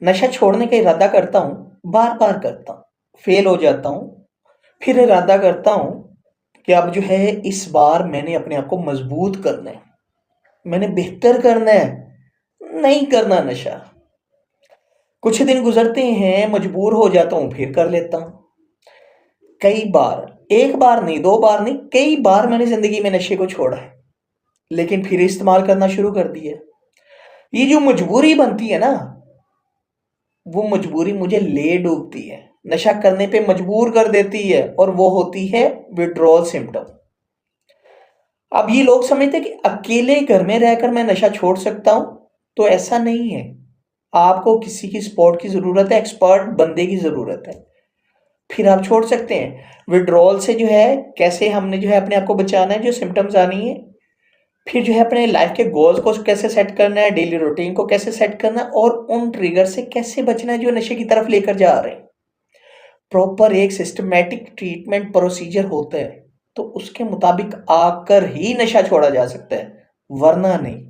नशा छोड़ने का इरादा करता हूँ, बार-बार करता हूँ, फेल हो जाता हूँ, फिर इरादा करता हूँ कि अब जो है इस बार मैंने अपने आप को मजबूत करना है, मैंने बेहतर करना है, नहीं करना नशा। कुछ दिन गुजरते हैं, मजबूर हो जाता हूँ, फिर कर लेता हूँ। कई बार, एक बार नहीं, दो बार नहीं, कई बार मैंने जिंदगी में नशे को छोड़ा है, लेकिन फिर इस्तेमाल करना शुरू कर दिया। ये जो मजबूरी बनती है ना, वो मजबूरी मुझे ले डूबती है, नशा करने पे मजबूर कर देती है, और वो होती है विड्रॉल सिम्टम। अब ये लोग समझते हैं कि अकेले घर में रहकर मैं नशा छोड़ सकता हूं, तो ऐसा नहीं है। आपको किसी की सपोर्ट की जरूरत है, एक्सपर्ट बंदे की जरूरत है, फिर आप छोड़ सकते हैं। विड्रॉल से जो है कैसे हमने जो है अपने आप को बचाना है, जो सिम्टम्स आनी है, फिर जो है अपने लाइफ के गोल्स को कैसे सेट करना है, डेली रूटीन को कैसे सेट करना है, और उन ट्रिगर से कैसे बचना है जो नशे की तरफ लेकर जा रहे हैं। प्रॉपर एक सिस्टमैटिक ट्रीटमेंट प्रोसीजर होता है, तो उसके मुताबिक आकर ही नशा छोड़ा जा सकता है, वरना नहीं।